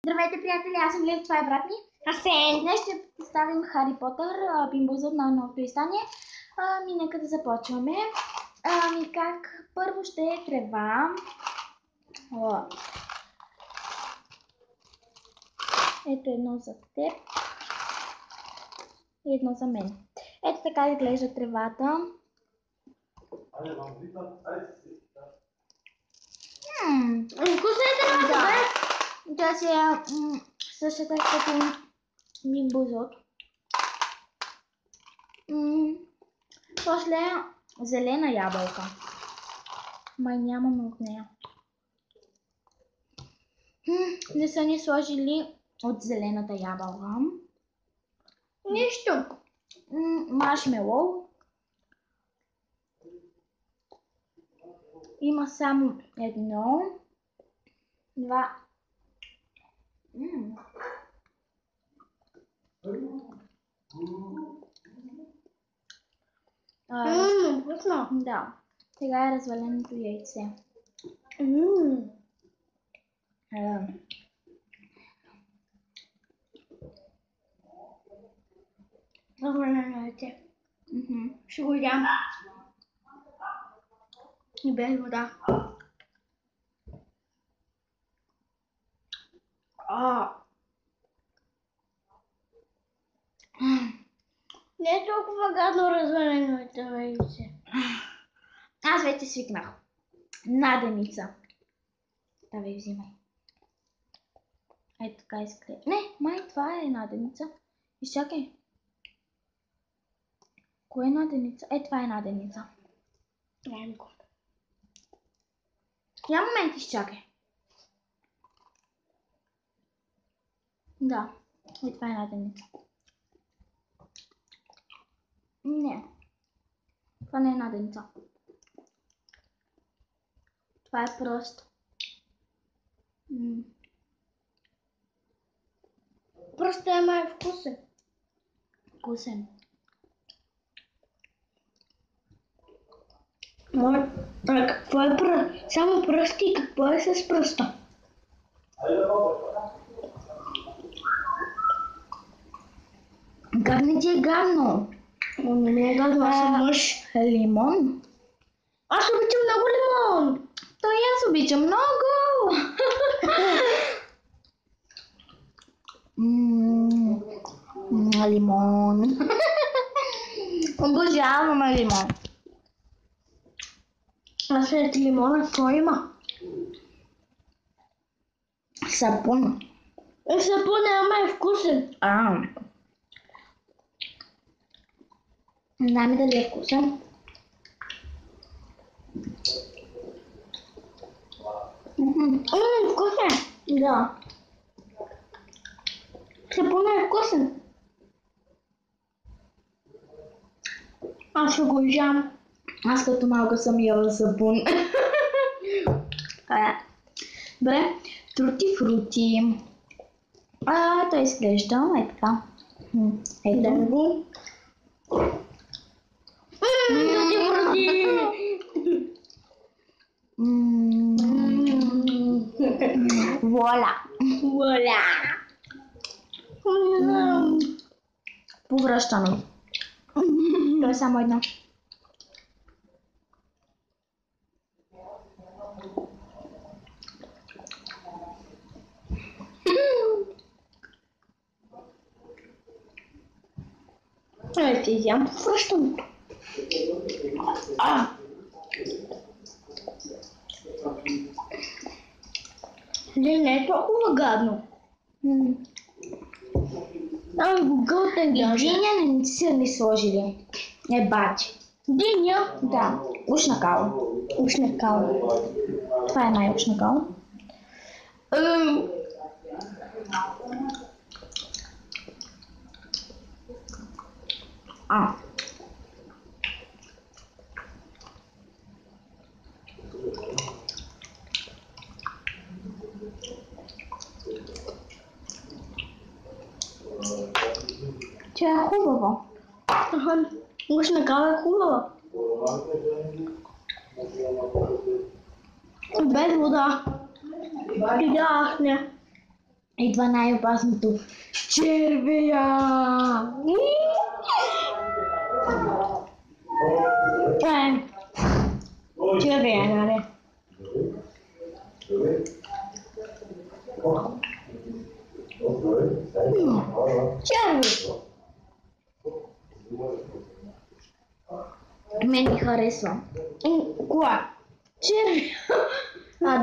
Здравейте, приятели, аз съм Лили, това е брат ми. Асен. Днес ще представим Хари Потър, Бимбузът на новото издание. Нека да започваме. Как първо ще е трева. Ето едно за теб и едно за мен. Ето така изглежда тревата. Вкусна е тревата, бе? Тя си е същата като бимбузът. После зелена ябълка. Май нямаме от нея. Не са ни сложили от зелената ябълка. Нищо. Маршмелоу. Има само едно, два. Вкусно. Да. Сега е разваленото яйце. Развалено яйце. Ще го ям. И без вода. Не е толкова гадно развалено яйце. Аз вече свикнах. Наденица. Давай, взимай. Ето така изглежда. Не, май това е наденица. Изчакай. Кое е наденица? Това е наденица. Я момент, изчакай. Да, това е наденица. Не. Това не е наденица. Това е просто. Просто е май вкусен. Вкусен. Какво е само пръсти и какво е с пръста? Как не ти е гадно? Не ми е гадно, аз съм мъж. Лимон? Аз обичам много лимон. То и аз обичам много. Лимон. Обожавам лимон. А след лимона какво има? Сапун. Сапунът е вкусен. Не знам дали е вкусен. Вкусен. Да. Сапунът е вкусен. Аз ще го ям. Аз като малко съм яла сапун. Добре, трути-фрути. Той изглежда така. Ето го. Трути-фрути. Вуаля. Повръщано. То е само едно. Ще изям повръщаното. Не е толкова гадно. Гълтен даже. Диня не са ни сложили. Бачи. Диня? Да. Ушна кала. Ушна кала. Това е най-ушна кала. Тя е хубава. Ушна кала е хубава. Без вода. Яхне. Идва най-опасното. Червея! Това е червея, нали? Черви! Мен ми харесва. Кога? Черви!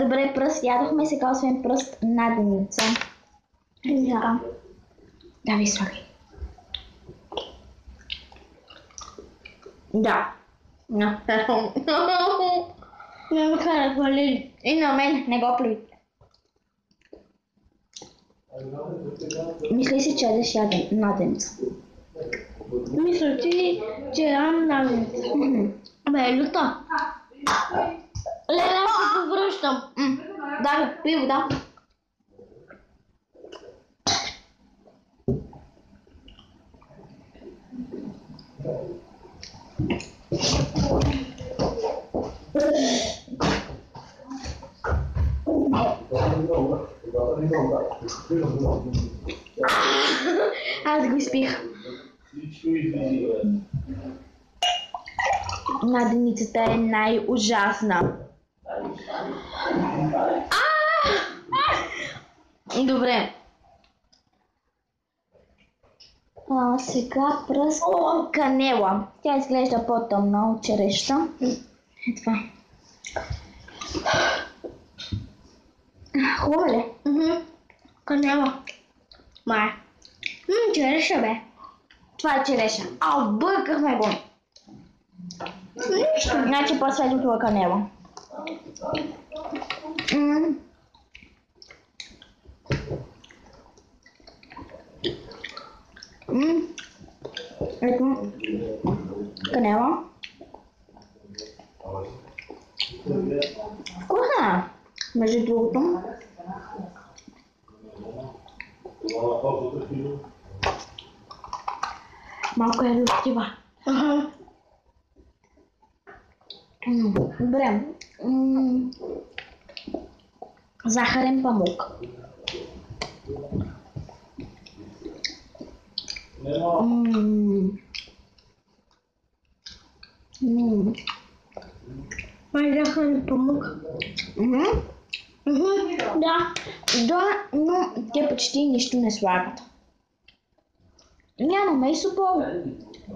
Добре, пръст ядохме, сега освен пръст наденица. Да. Давай, слагай. Да. Не ме харесва ли? И на мен, не го плюй. Мисли си, че ядеш наденица. Мисля, че ям наденица. Бе, люта. Леля, се повръщам. Давай, пий вода. Аз го изпих. Наденицата е най-ужасна. Добре. Сега пръст канела. Тя изглежда по-тъмна от череща. Е това. Хубаво ли? Канела. Май. Череша, бе. Това е череша. Бъркахме го. Значи по-светлото е канела. Ето. Канела. Вкусна, между другото. Малко е люстива. Добре. Захарен памук. Май захарен памук. Да, но те почти нищо не слагат. Нямаме и супол,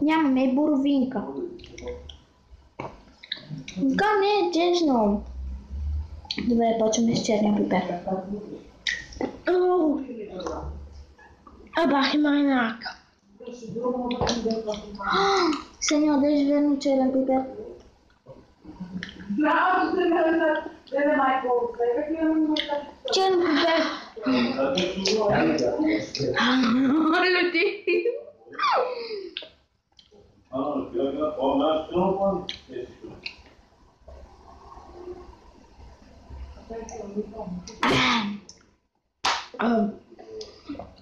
нямаме и боровинка. Така не е честно. Добре, почваме с черния пипер. Бах и майнака. Сеньор, ядеш верно черен пипер? Черен пипер. Люти.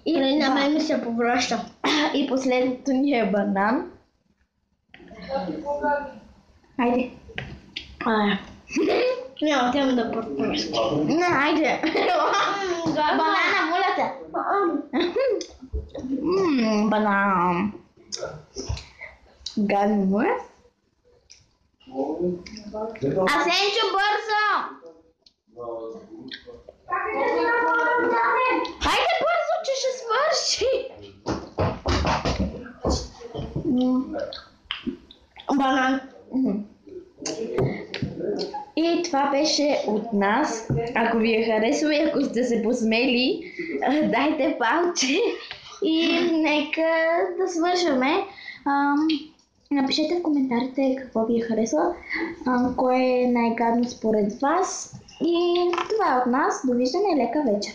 И на мен ми се повръща. И последното ни е банан. Хайде. Няма тема да пропусна. Хайде. Банана, моля те. Банан. Гадно му е. Асенчо, бързо! Хайде бързо, че ще свърши! Банан. И това беше от нас. Ако ви е харесало и ако сте се посмели, дайте палче и нека да свършваме. Напишете в коментарите какво ви е харесало, кое е най-гадно според вас. И това е от нас. Довиждане и лека вечер!